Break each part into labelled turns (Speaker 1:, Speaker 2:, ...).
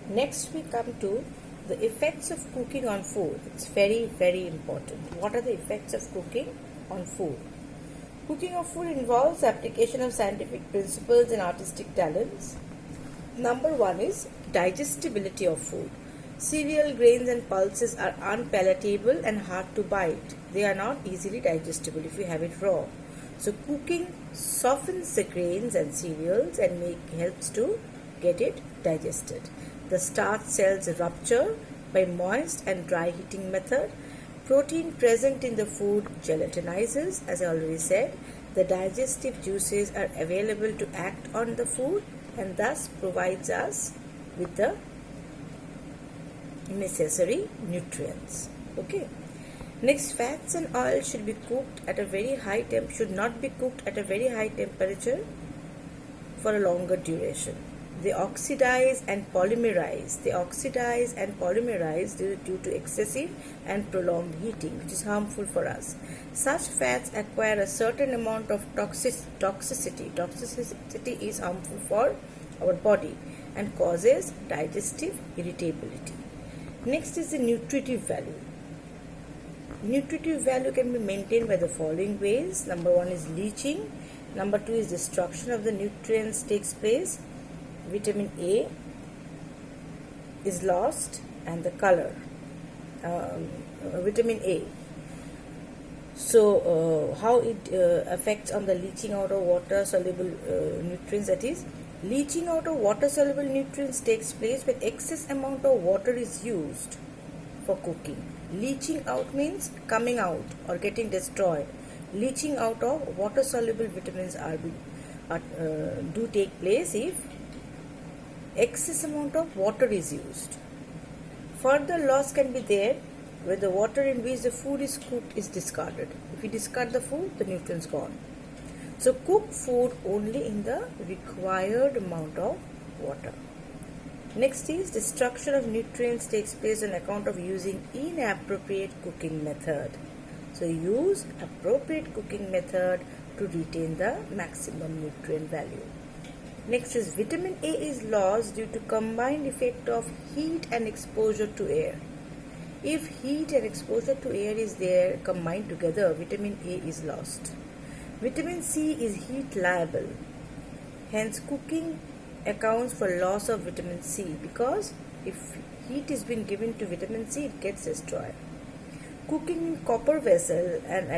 Speaker 1: Next we come to the effects of cooking on food. It's very, very important. What are the effects of cooking on food? Cooking of food involves application of scientific principles and artistic talents. Number one is digestibility of food. Cereal, grains and pulses are unpalatable and hard to bite. They are not easily digestible if you have it raw. So cooking softens the grains and cereals and helps to get it digested. The starch cells rupture by moist and dry heating method. Protein present in the food gelatinizes, as I already said. The digestive juices are available to act on the food and thus provides us with the necessary nutrients. Okay. Next, fats and oils should be cooked at a very high should not be cooked at a very high temperature for a longer duration. They oxidize and polymerize. Due to excessive and prolonged heating, which is harmful for us. Such fats acquire a certain amount of toxicity. Toxicity is harmful for our body and causes digestive irritability. Next is the nutritive value. Nutritive value can be maintained by the following ways. Number one is leaching. Number two is destruction of the nutrients takes place. Vitamin A is lost and the color. Vitamin A. So, how it affects on the leaching out of water soluble nutrients, that is, leaching out of water soluble nutrients takes place when excess amount of water is used for cooking. Leaching out means coming out or getting destroyed. Leaching out of water soluble vitamins do take place if excess amount of water is used. Further loss can be there where the water in which the food is cooked is discarded. If you discard the food, the nutrients gone. So cook food only in the required amount of water. Next is destruction of nutrients takes place on account of using inappropriate cooking method. So use appropriate cooking method to retain the maximum nutrient value. Next is vitamin A is lost due to combined effect of heat and exposure to air. If heat and exposure to air is there combined together, vitamin A is lost. Vitamin C is heat liable. Hence cooking accounts for loss of vitamin C, because if heat is being given to vitamin C, it gets destroyed. Cooking in copper vessel and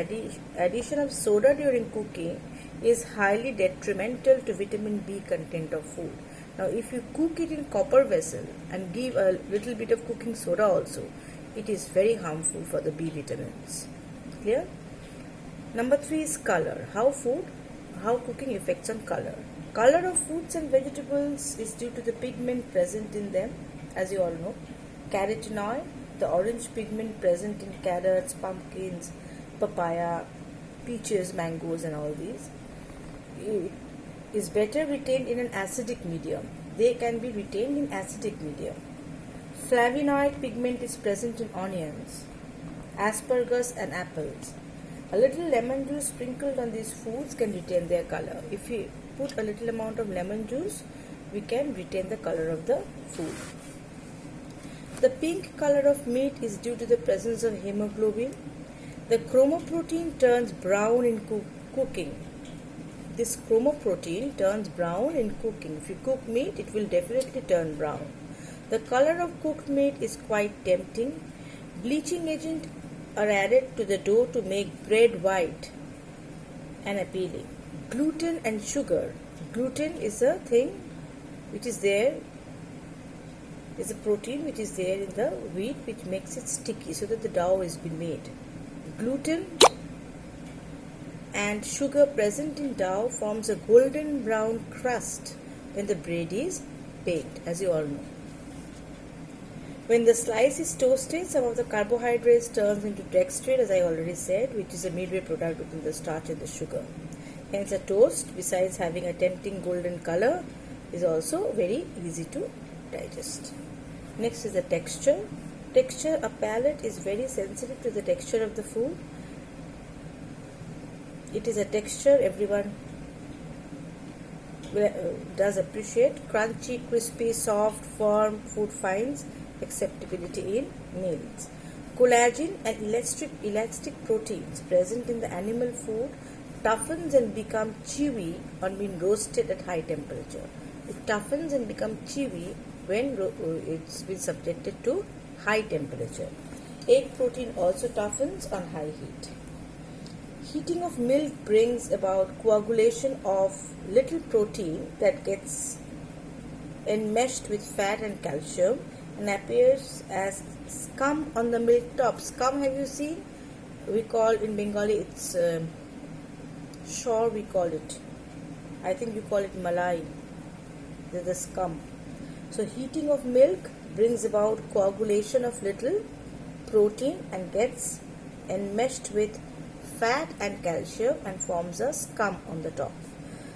Speaker 1: addition of soda during cooking is highly detrimental to vitamin B content of food. Now if you cook it in copper vessel and give a little bit of cooking soda also, it is very harmful for the B vitamins. Clear? Number 3 is color. How cooking affects on color. Color of fruits and vegetables is due to the pigment present in them, as you all know. Carotenoid, the orange pigment present in carrots, pumpkins, papaya, peaches, mangoes and all these, is better retained in an acidic medium. They can be retained in acidic medium. Flavonoid pigment is present in onions, asparagus and apples. A little lemon juice sprinkled on these foods can retain their color. If we put a little amount of lemon juice, we can retain the color of the food. The pink color of meat is due to the presence of hemoglobin. The chromoprotein turns brown in cooking. This chromoprotein turns brown in cooking. If you cook meat, it will definitely turn brown. The color of cooked meat is quite tempting. Bleaching agent are added to the dough to make bread white and appealing. Gluten and sugar. Gluten is a thing which is there, is a protein which is there in the wheat, which makes it sticky so that the dough is been made. Gluten and sugar present in dough forms a golden brown crust when the bread is baked, as you all know. When the slice is toasted, some of the carbohydrates turns into dextrose, as I already said, which is a midway product between the starch and the sugar. Hence a toast, besides having a tempting golden color, is also very easy to digest. Next is the texture. A palate is very sensitive to the texture of the food. It is a texture everyone does appreciate crunchy, crispy, soft, firm food finds acceptability in meals. Collagen and elastic proteins present in the animal food toughens and become chewy on being roasted at high temperature. It toughens and becomes chewy when it's been subjected to high temperature. Egg protein also toughens on high heat. Heating of milk brings about coagulation of little protein that gets enmeshed with fat and calcium and appears as scum on the milk top. Scum, have you seen? We call in Bengali it's sure we call it. I think you call it malai. There's the scum. So heating of milk brings about coagulation of little protein and gets enmeshed with fat and calcium and forms a scum on the top.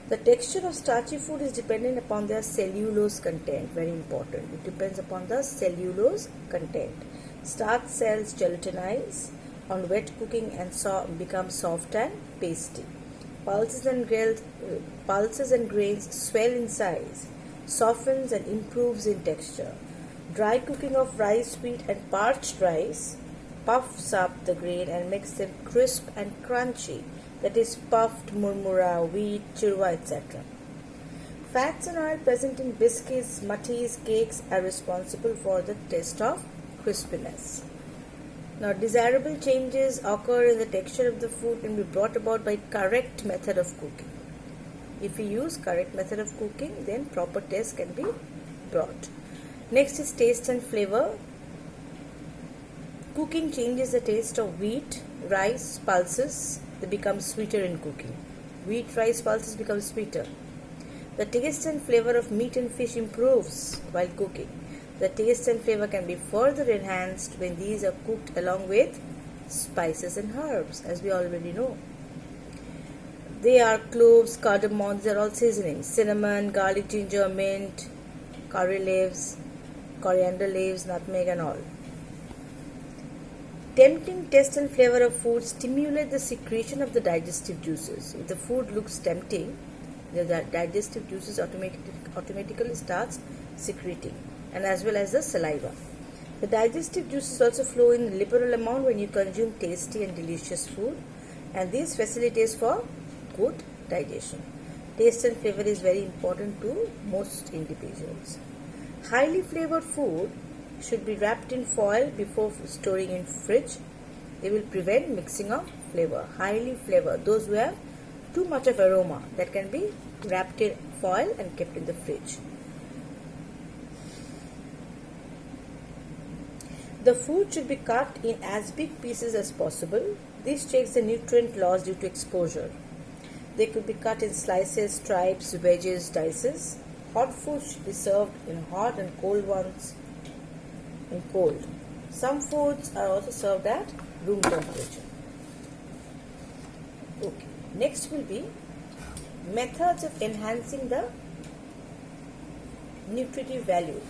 Speaker 1: The texture of starchy food is dependent upon their cellulose content. Very important. It depends upon the cellulose content. Starch cells gelatinize on wet cooking and become soft and pasty. Pulses and grains swell in size, softens and improves in texture. Dry cooking of rice, wheat and parched rice puffs up the grain and makes them crisp and crunchy, that is puffed murmura, wheat, churwa, etc. Fats and oil present in biscuits, mutties, cakes are responsible for the taste of crispiness. Now, desirable changes occur in the texture of the food and be brought about by correct method of cooking. If we use correct method of cooking, then proper taste can be brought. Next is taste and flavor. Cooking changes the taste of wheat, rice, pulses. They become sweeter in cooking. Wheat, rice, pulses become sweeter. The taste and flavor of meat and fish improves while cooking. The taste and flavor can be further enhanced when these are cooked along with spices and herbs, as we already know. They are cloves, cardamom, they are all seasonings. Cinnamon, garlic, ginger, mint, curry leaves, coriander leaves, nutmeg and all. Tempting taste and flavor of food stimulate the secretion of the digestive juices. If the food looks tempting, the digestive juices automatically starts secreting, and as well as the saliva. The digestive juices also flow in liberal amount when you consume tasty and delicious food, and this facilitates for good digestion. Taste and flavor is very important to most individuals. Highly flavored food should be wrapped in foil before storing in fridge. They will prevent mixing of flavor. Highly flavored, those who have too much of aroma, that can be wrapped in foil and kept in the fridge. The food should be cut in as big pieces as possible. This checks the nutrient loss due to exposure. They could be cut in slices, stripes, wedges, dices. Hot food should be served in hot and cold ones in cold. Some foods are also served at room temperature. Okay. Next will be methods of enhancing the nutritive value.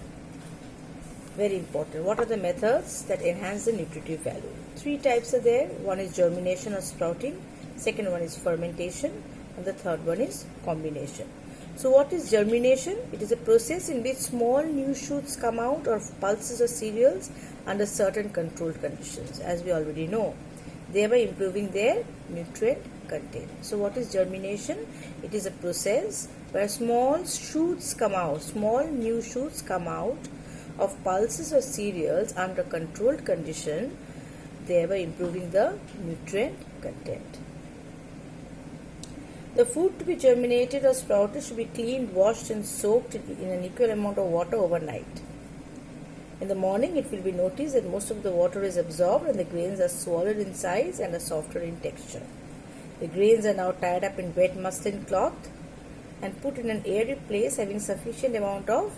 Speaker 1: Very important. What are the methods that enhance the nutritive value? 3 types are there. One is germination or sprouting. Second one is fermentation. And the third one is combination. So what is germination? It is a process in which small new shoots come out of pulses or cereals under certain controlled conditions, as we already know, thereby improving their nutrient content. So what is germination? It is a process where small shoots come out, small new shoots come out of pulses or cereals under controlled condition, thereby improving the nutrient content. The food to be germinated or sprouted should be cleaned, washed and soaked in an equal amount of water overnight. In the morning, it will be noticed that most of the water is absorbed and the grains are swallowed in size and are softer in texture. The grains are now tied up in wet muslin cloth and put in an airy place having sufficient amount of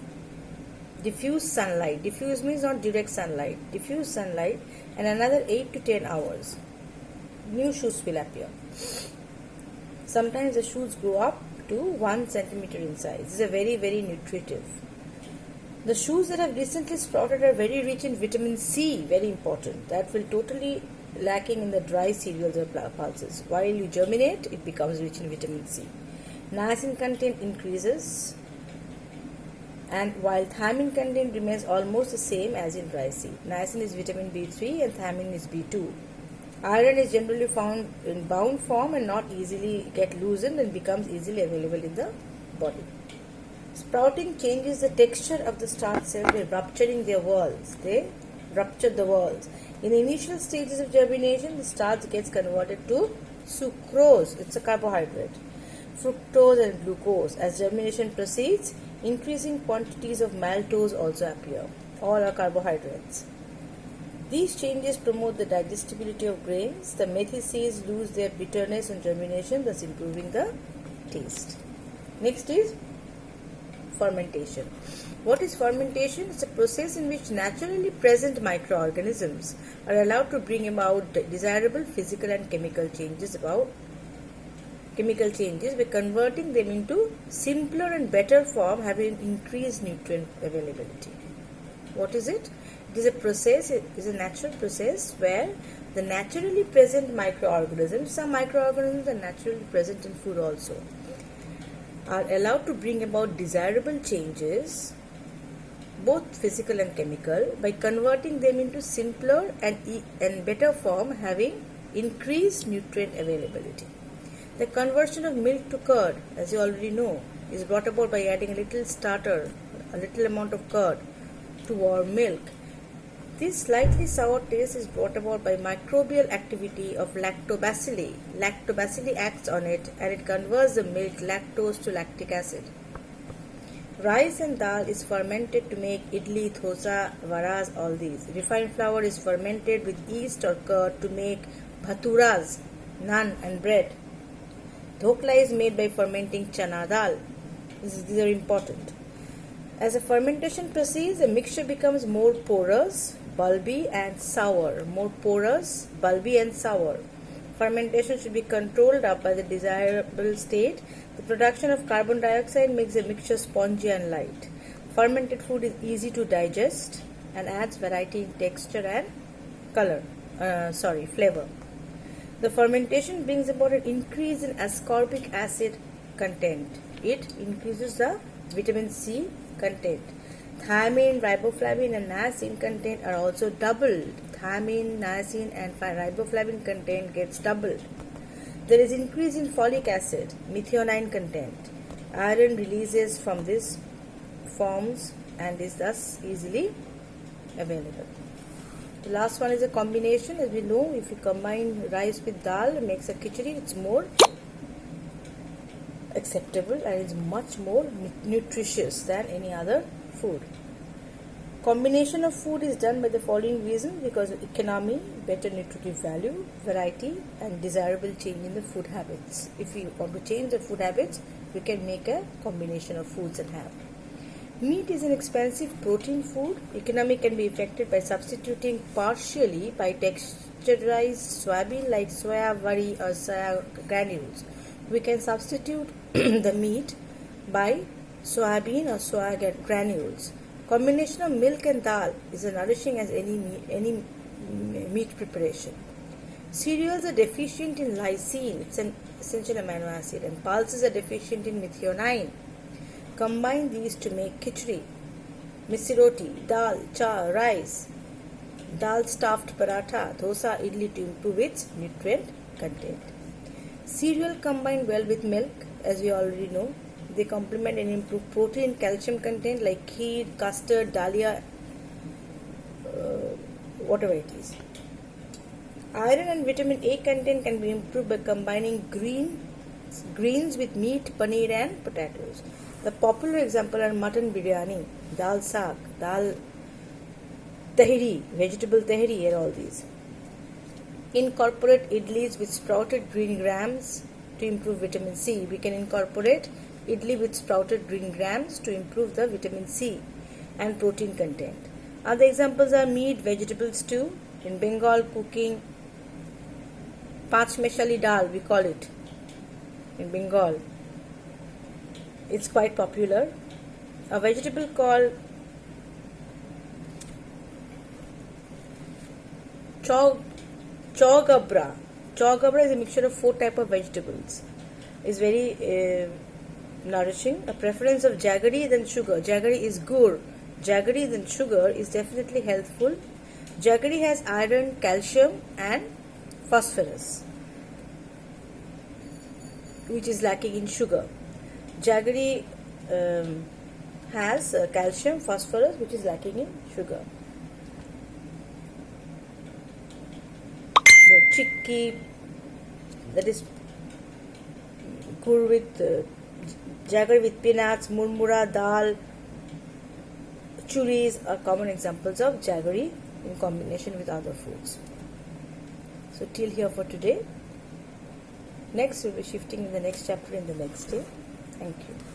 Speaker 1: diffuse sunlight. Diffuse means not direct sunlight. Diffuse sunlight, and another 8 to 10 hours. New shoots will appear. Sometimes the shoots grow up to 1 centimeter in size. This is very, very nutritive. The shoots that have recently sprouted are very rich in vitamin C, very important. That will totally lacking in the dry cereals or pulses. While you germinate, it becomes rich in vitamin C. Niacin content increases, and while thiamine content remains almost the same as in dry seed. Niacin is vitamin B3 and thiamine is B2. Iron is generally found in bound form and not easily get loosened and becomes easily available in the body. Sprouting changes the texture of the starch cell by rupturing their walls. They rupture the walls. In the initial stages of germination, the starch gets converted to sucrose. It's a carbohydrate, fructose and glucose. As germination proceeds, increasing quantities of maltose also appear. All are carbohydrates. These changes promote the digestibility of grains. The methi seeds lose their bitterness on germination, thus improving the taste. Next is fermentation. What is fermentation? It's a process in which naturally present microorganisms are allowed to bring about desirable physical and chemical changes by converting them into simpler and better form having increased nutrient availability. What is it? It is a process, it is a natural process where the naturally present microorganisms, some microorganisms are naturally present in food also, are allowed to bring about desirable changes, both physical and chemical, by converting them into simpler and better form having increased nutrient availability. The conversion of milk to curd, as you already know, is brought about by adding a little starter, a little amount of curd to warm milk. This slightly sour taste is brought about by microbial activity of lactobacilli. Lactobacilli acts on it and it converts the milk lactose to lactic acid. Rice and dal is fermented to make idli, thosa, varas, all these. Refined flour is fermented with yeast or curd to make bhaturas, naan and bread. Dhokla is made by fermenting chana dal. These are important. As the fermentation proceeds, the mixture becomes more porous, bulby and sour. More porous, bulby and sour. Fermentation should be controlled up by the desirable state. The production of carbon dioxide makes the mixture spongy and light. Fermented food is easy to digest and adds variety in texture and flavor. The fermentation brings about an increase in ascorbic acid content. It increases the vitamin C content. Thiamine, riboflavin and niacin content are also doubled. Thiamine, niacin and riboflavin content gets doubled. There is increase in folic acid, methionine content. Iron releases from these forms and is thus easily available. The last one is a combination. As we know, if you combine rice with dal, it makes a khichdi. It's more acceptable and it's much more nutritious than any other food. Combination of food is done by the following reasons: because of economy, better nutritive value, variety and desirable change in the food habits. If we want to change the food habits, we can make a combination of foods and have. Meat is an expensive protein food. Economy can be affected by substituting partially by texturized soybean like soya wari or soya granules. We can substitute the meat by soybean or soya granules. Combination of milk and dal is as nourishing as any meat preparation. Cereals are deficient in lysine, it's an essential amino acid, and pulses are deficient in methionine. Combine these to make khichdi, missi roti, dal, cha, rice, dal stuffed paratha, dosa, idli to improve its nutrient content. Cereal combined well with milk, as we already know. They complement and improve protein, calcium content like kheer, custard, dalia, whatever it is. Iron and vitamin A content can be improved by combining greens with meat, paneer and potatoes. The popular example are mutton biryani, dal saag, dal tahiri, vegetable tahiri and all these. Incorporate idlis with sprouted green grams to improve vitamin C. We can incorporate idli with sprouted green grams to improve the vitamin C and protein content. Other examples are meat, vegetable stew. In Bengal, cooking Panch Meshali dal, we call it in Bengal. It's quite popular. A vegetable called chogabra. Chogabra is a mixture of 4 types of vegetables. It's very nourishing. A preference of jaggery than sugar. Jaggery is gur. Jaggery than sugar is definitely healthful. Jaggery has iron, calcium and phosphorus, which is lacking in sugar. Jaggery has calcium, phosphorus, which is lacking in sugar. The chikki, that is gur with jaggery with peanuts, murmura, dal, churis are common examples of jaggery in combination with other foods. So till here for today. Next we'll be shifting in the next chapter in the next day. Thank you.